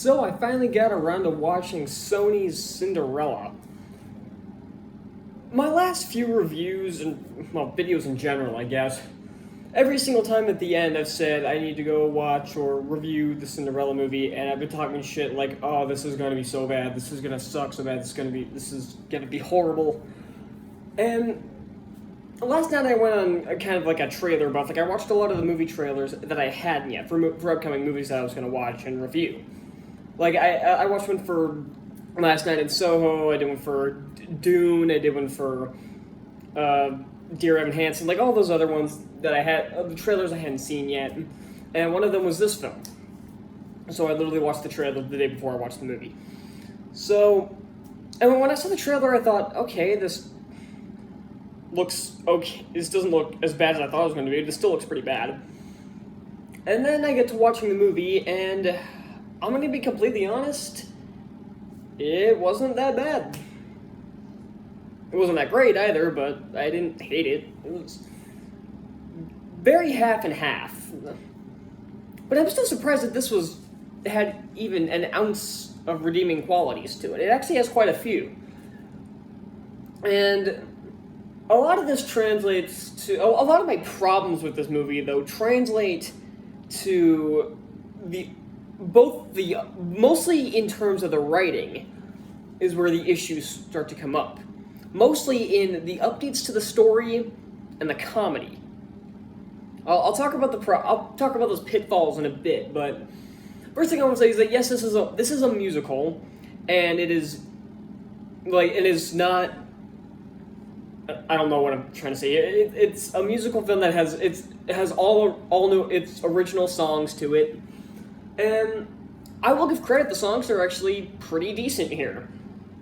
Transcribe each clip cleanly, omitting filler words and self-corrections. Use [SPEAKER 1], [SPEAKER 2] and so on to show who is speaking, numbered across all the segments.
[SPEAKER 1] So I finally got around to watching Sony's Cinderella. My last few reviews and, well, videos in general, I guess, every single time at the end I've said I need to go watch or review the Cinderella movie, and I've been talking shit like, oh, this is gonna be so bad, this is gonna suck so bad, this is gonna be horrible. And last night I went on a kind of like a trailer buff. Like I watched a lot of the movie trailers that I hadn't yet for upcoming movies that I was gonna watch and review. Like I watched one for last night in Soho. I did one for Dune. I did one for Dear Evan Hansen. Like all those other ones that I had, the trailers I hadn't seen yet. And one of them was this film. So I literally watched the trailer the day before I watched the movie. So, and when I saw the trailer, I thought, okay, this looks okay. This doesn't look as bad as I thought it was going to be. This still looks pretty bad. And then I get to watching the movie, and I'm going to be completely honest, it wasn't that bad. It wasn't that great either, but I didn't hate it. It was very half and half. But I'm still surprised that this had even an ounce of redeeming qualities to it. It actually has quite a few. And a lot of this translates to... A lot of my problems with this movie, though, translate to mostly in terms of the writing is where the issues start to come up. Mostly in the updates to the story and the comedy. I'll talk about those pitfalls in a bit, but first thing I want to say is that yes, this is a musical, and it is not. I don't know what I'm trying to say. It's a musical film that has all new its original songs to it, and I will give credit. The songs are actually pretty decent here.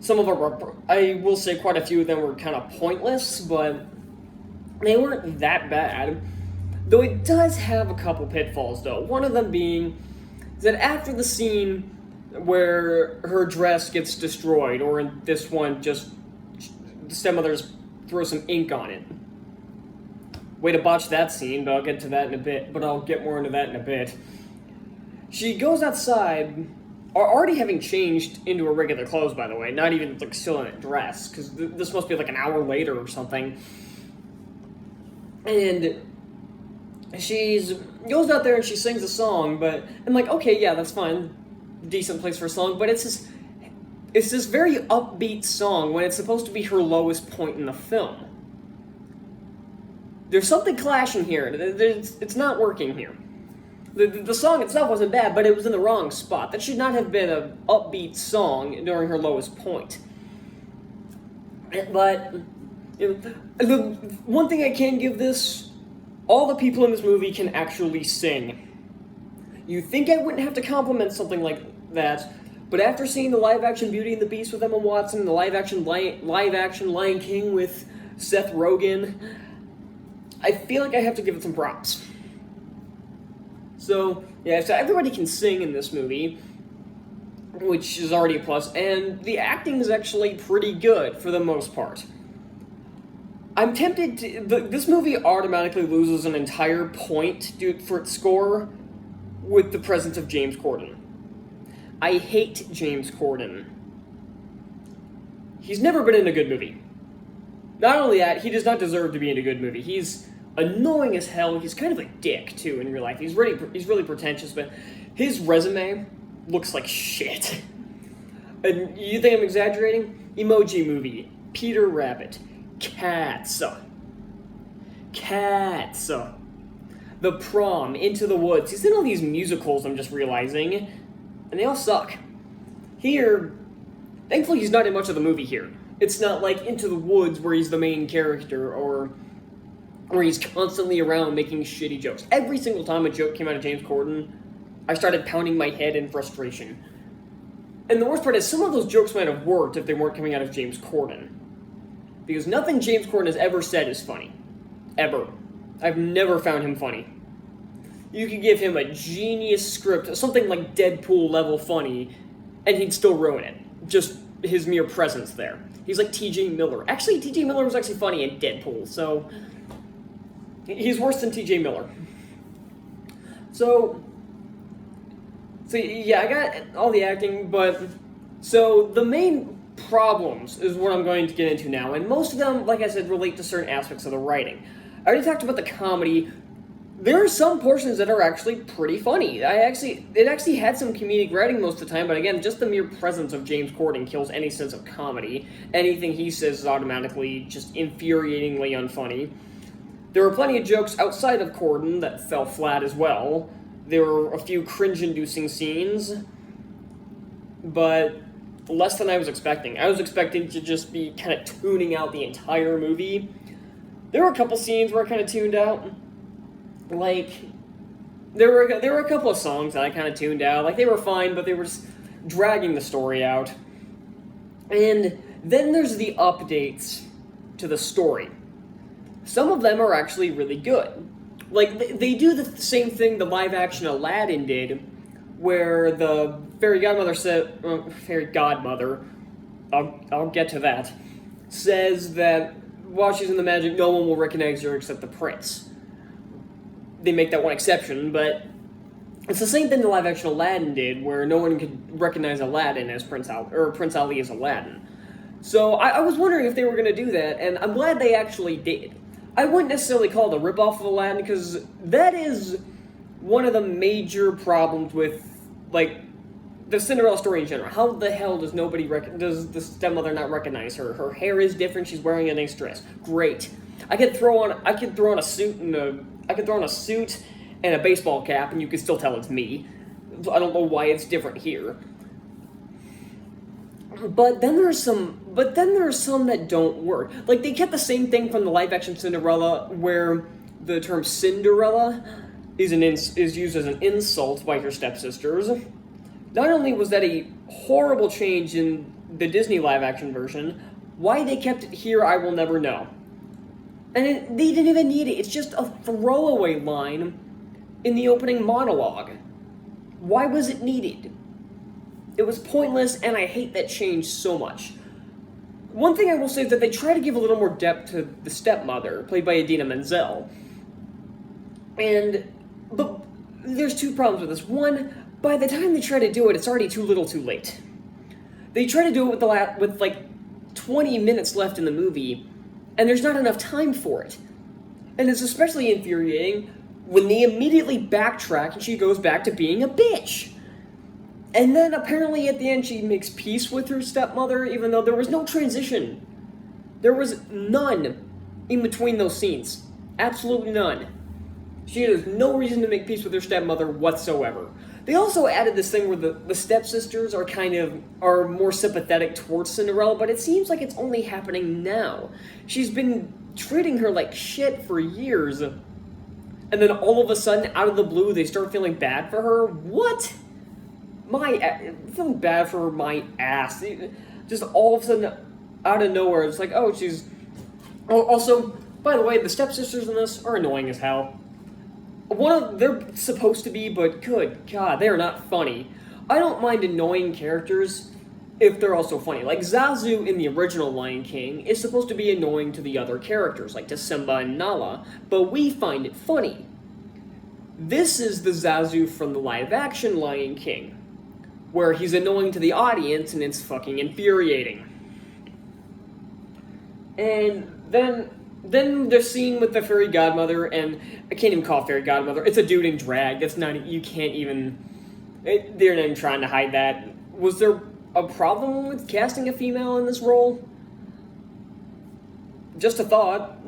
[SPEAKER 1] Some of them I will say quite a few of them were kind of pointless, but they weren't that bad. Though it does have a couple pitfalls, though. One of them being that after the scene where her dress gets destroyed, or in this one, just the stepmothers throw some ink on it. Way to botch that scene, but I'll get to that in a bit. But I'll get more into that in a bit. She goes outside, already having changed into her regular clothes, by the way, not even like still in a dress, because this must be like an hour later or something. And she goes out there and she sings a song, but I'm like, okay, yeah, that's fine, decent place for a song, but it's this very upbeat song when it's supposed to be her lowest point in the film. There's something clashing here. It's not working here. The song itself wasn't bad, but it was in the wrong spot. That should not have been an upbeat song during her lowest point. But the one thing I can give this, all the people in this movie can actually sing. You think I wouldn't have to compliment something like that, but after seeing the live-action Beauty and the Beast with Emma Watson, the live-action Lion King with Seth Rogen, I feel like I have to give it some props. So, yeah, so everybody can sing in this movie, which is already a plus, and the acting is actually pretty good for the most part. I'm tempted to... This movie automatically loses an entire point for its score with the presence of James Corden. I hate James Corden. He's never been in a good movie. Not only that, he does not deserve to be in a good movie. He's annoying as hell. He's kind of a dick, too, in real life. He's really pretentious, but his resume looks like shit. And you think I'm exaggerating? Emoji Movie, Peter Rabbit, Cats, The Prom, Into the Woods. He's in all these musicals, I'm just realizing, and they all suck. Here, thankfully he's not in much of the movie here. It's not like Into the Woods where he's the main character, or where he's constantly around making shitty jokes. Every single time a joke came out of James Corden, I started pounding my head in frustration. And the worst part is, some of those jokes might have worked if they weren't coming out of James Corden. Because nothing James Corden has ever said is funny. Ever. I've never found him funny. You could give him a genius script, something like Deadpool level funny, and he'd still ruin it. Just his mere presence there. He's like T.J. Miller. Actually, T.J. Miller was actually funny in Deadpool, so he's worse than T.J. Miller. So So yeah, I got all the acting, but so the main problems is what I'm going to get into now, and most of them, like I said, relate to certain aspects of the writing. I already talked about the comedy. There are some portions that are actually pretty funny. It actually had some comedic writing most of the time, but again, just the mere presence of James Corden kills any sense of comedy. Anything he says is automatically just infuriatingly unfunny. There were plenty of jokes outside of Corden that fell flat as well. There were a few cringe-inducing scenes, but less than I was expecting. I was expecting to just be kind of tuning out the entire movie. There were a couple scenes where I kind of tuned out. Like, there were a couple of songs that I kind of tuned out. Like, they were fine, but they were just dragging the story out. And then there's the updates to the story. Some of them are actually really good. Like, they do the same thing the live-action Aladdin did, where the fairy godmother, I'll get to that, says that while she's in the magic, no one will recognize her except the prince. They make that one exception, but it's the same thing the live-action Aladdin did, where no one could recognize Aladdin as Prince Ali as Aladdin. So I was wondering if they were going to do that, and I'm glad they actually did. I wouldn't necessarily call it a ripoff of Aladdin, because that is one of the major problems with, like, the Cinderella story in general. How the hell does does the stepmother not recognize her? Her hair is different. She's wearing a nice dress. Great. I could throw on a suit and a baseball cap, and you could still tell it's me. I don't know why it's different here. But then there are some that don't work. Like, they kept the same thing from the live-action Cinderella, where the term Cinderella is used as an insult by her stepsisters. Not only was that a horrible change in the Disney live-action version, why they kept it here, I will never know. And they didn't even need it. It's just a throwaway line in the opening monologue. Why was it needed? It was pointless, and I hate that change so much. One thing I will say is that they try to give a little more depth to the stepmother, played by Idina Menzel. But there's two problems with this. One, by the time they try to do it, it's already too little too late. They try to do it with like 20 minutes left in the movie, and there's not enough time for it. And it's especially infuriating when they immediately backtrack and she goes back to being a bitch. And then apparently at the end she makes peace with her stepmother, even though there was no transition. There was none in between those scenes. Absolutely none. She has no reason to make peace with her stepmother whatsoever. They also added this thing where the stepsisters are more sympathetic towards Cinderella, but it seems like it's only happening now. She's been treating her like shit for years, and then all of a sudden, out of the blue, they start feeling bad for her? What? Feeling bad for my ass. Just all of a sudden, out of nowhere, it's like, oh, she's... Oh, also, by the way, the stepsisters in this are annoying as hell. They're supposed to be, but good God, they are not funny. I don't mind annoying characters if they're also funny. Like, Zazu in the original Lion King is supposed to be annoying to the other characters, like to Simba and Nala, but we find it funny. This is the Zazu from the live-action Lion King, where he's annoying to the audience and it's fucking infuriating. And then the scene with the fairy godmother, and I can't even call it fairy godmother, it's a dude in drag. That's not, you can't even, they're not even trying to hide that. Was there a problem with casting a female in this role? Just a thought,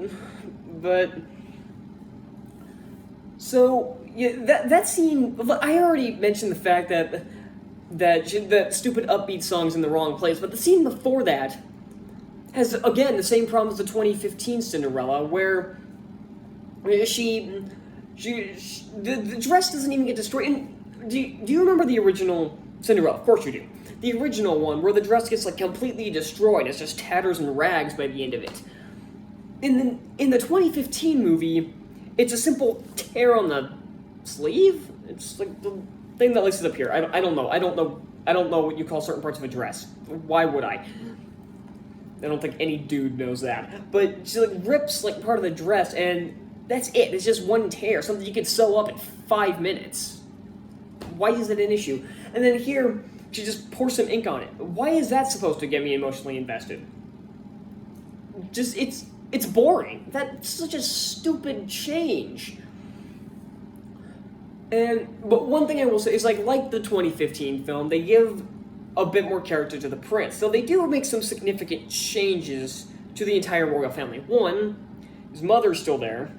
[SPEAKER 1] but, so, yeah, that scene, I already mentioned the fact that stupid upbeat song's in the wrong place, but the scene before that has, again, the same problem as the 2015 Cinderella, where the dress doesn't even get destroyed. And do you remember the original Cinderella? Of course you do. The original one, where the dress gets, like, completely destroyed. It's just tatters and rags by the end of it. In the 2015 movie, it's a simple tear on the sleeve. It's like the thing that laces up here. I don't know. I don't know what you call certain parts of a dress. Why would I? I don't think any dude knows that. But she, like, rips, like, part of the dress, and that's it. It's just one tear. Something you could sew up in 5 minutes. Why is it an issue? And then here, she just pours some ink on it. Why is that supposed to get me emotionally invested? Just, it's boring. That's such a stupid change. But one thing I will say is, like the 2015 film, they give a bit more character to the prince. So they do make some significant changes to the entire royal family. One, his mother's still there.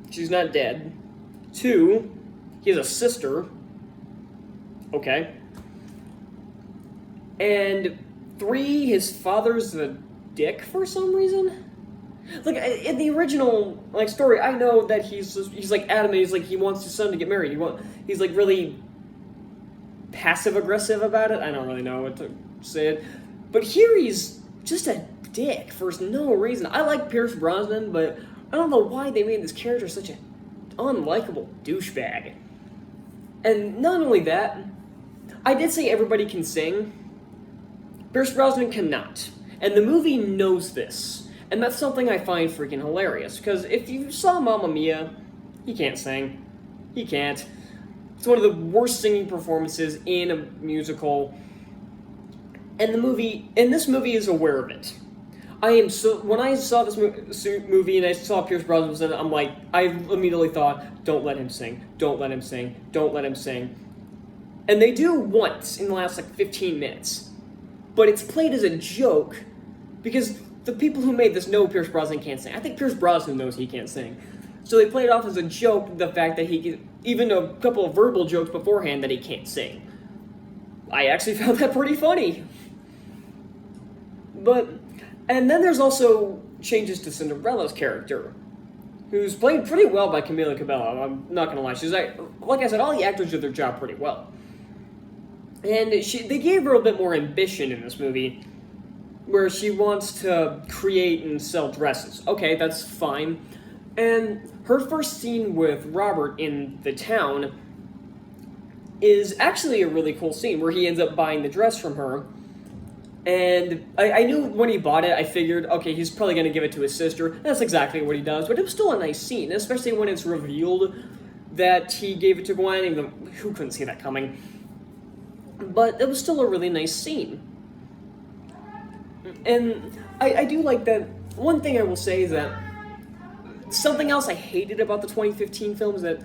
[SPEAKER 1] She's not dead. Two, he has a sister. Okay. And three, his father's a dick for some reason. Like, in the original, story, I know that he's adamant, he wants his son to get married. He's really passive-aggressive about it. I don't really know what to say. But here he's just a dick for no reason. I like Pierce Brosnan, but I don't know why they made this character such an unlikable douchebag. And not only that, I did say everybody can sing. Pierce Brosnan cannot. And the movie knows this. And that's something I find freaking hilarious. Because if you saw Mamma Mia, he can't sing. He can't. It's one of the worst singing performances in a musical. And this movie is aware of it. When I saw this movie and I saw Pierce Brosnan in it, I immediately thought, don't let him sing, don't let him sing, don't let him sing. And they do once in the last 15 minutes. But it's played as a joke because the people who made this know Pierce Brosnan can't sing. I think Pierce Brosnan knows he can't sing. So they played it off as a joke, the fact that even a couple of verbal jokes beforehand that he can't sing. I actually found that pretty funny. And then there's also changes to Cinderella's character, who's played pretty well by Camila Cabello. I'm not gonna lie. She's like I said, all the actors did their job pretty well. And they gave her a bit more ambition in this movie, where she wants to create and sell dresses. Okay, that's fine. And her first scene with Robert in the town is actually a really cool scene, where he ends up buying the dress from her. And I knew when he bought it, I figured, okay, he's probably going to give it to his sister. That's exactly what he does, but it was still a nice scene, especially when it's revealed that he gave it to Gwen, even though who couldn't see that coming. But it was still a really nice scene. And I do like that. One thing I will say is that something else I hated about the 2015 film is that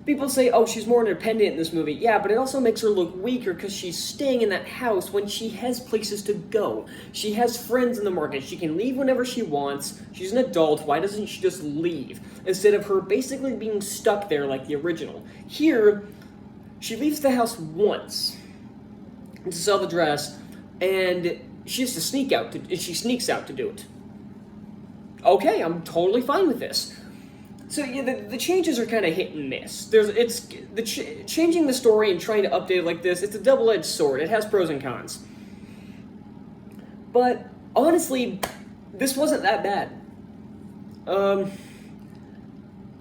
[SPEAKER 1] people say, oh, she's more independent in this movie. Yeah, but it also makes her look weaker because she's staying in that house when she has places to go. She has friends in the market. She can leave whenever she wants. She's an adult. Why doesn't she just leave? Instead of her basically being stuck there like the original. Here, she leaves the house once to sell the dress, and she has to sneak out, she sneaks out to do it. Okay, I'm totally fine with this. So yeah, the changes are kind of hit and miss. Changing the story and trying to update it like this, it's a double-edged sword. It has pros and cons. But honestly, this wasn't that bad.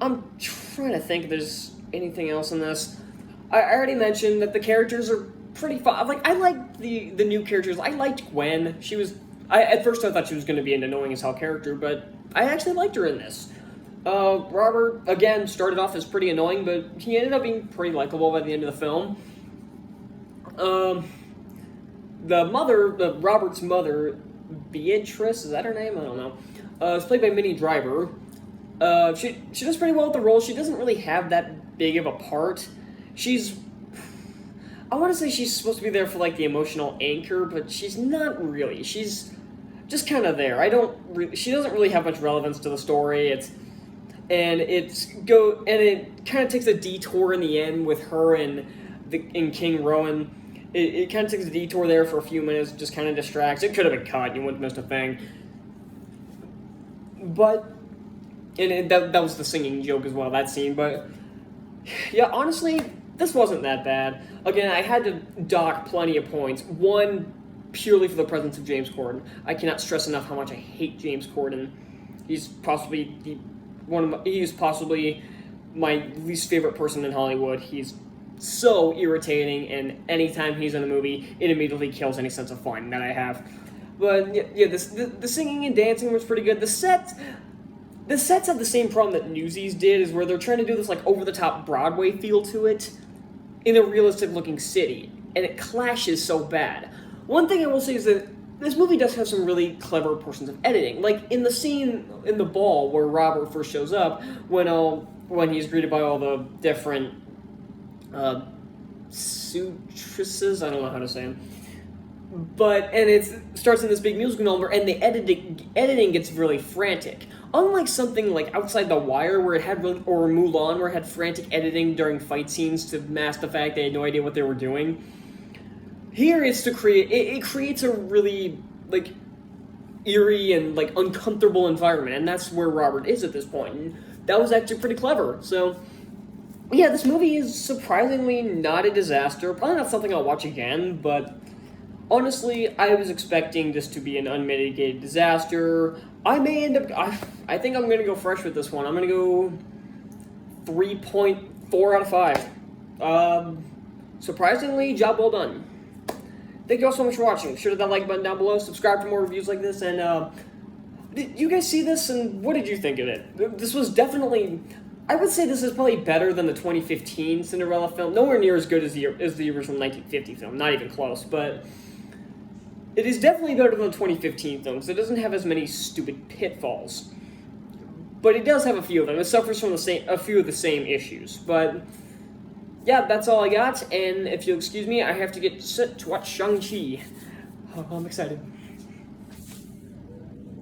[SPEAKER 1] I'm trying to think if there's anything else in this. I already mentioned that the characters are pretty fun. I liked the new characters. I liked Gwen. At first I thought she was going to be an annoying as hell character, but I actually liked her in this. Robert, again, started off as pretty annoying, but he ended up being pretty likable by the end of the film. Robert's mother, Beatrice, is that her name? I don't know. Is played by Minnie Driver. She does pretty well with the role. She doesn't really have that big of a part. I want to say she's supposed to be there for the emotional anchor, but she's not really. She's just kind of there. She doesn't really have much relevance to the story. It kind of takes a detour in the end with her and King Rowan. It kind of takes a detour there for a few minutes, just kind of distracts. It could have been cut. You wouldn't have missed a thing. But that was the singing joke as well, that scene. But yeah, honestly, this wasn't that bad. Again, I had to dock plenty of points. One, purely for the presence of James Corden. I cannot stress enough how much I hate James Corden. He's possibly my least favorite person in Hollywood. He's so irritating, and anytime he's in a movie, it immediately kills any sense of fun that I have. But yeah, the singing and dancing was pretty good. The sets have the same problem that Newsies did, is where they're trying to do this over the top Broadway feel to it. in a realistic-looking city, and it clashes so bad. One thing I will say is that this movie does have some really clever portions of editing. Like, in the scene in the ball where Robert first shows up, when he's greeted by all the different suitresses, I don't know how to say them. And it starts in this big musical number, and the editing gets really frantic. Unlike something like Outside the Wire, where it had or Mulan, where it had frantic editing during fight scenes to mask the fact they had no idea what they were doing. Here, it's to create. It creates a really eerie and uncomfortable environment, and that's where Robert is at this point. And that was actually pretty clever. So, yeah, this movie is surprisingly not a disaster. Probably not something I'll watch again, but honestly, I was expecting this to be an unmitigated disaster. I may end up... I think I'm going to go fresh with this one. I'm going to go 3.4 out of 5. Surprisingly, job well done. Thank you all so much for watching. Sure to hit that like button down below. Subscribe for more reviews like this. And did you guys see this? And what did you think of it? This was definitely... I would say this is probably better than the 2015 Cinderella film. Nowhere near as good as the original 1950 film. Not even close. But it is definitely better than the 2015 film, because it doesn't have as many stupid pitfalls. But it does have a few of them. It suffers from a few of the same issues. But yeah, that's all I got. And if you'll excuse me, I have to get set to watch Shang-Chi. Oh, I'm excited.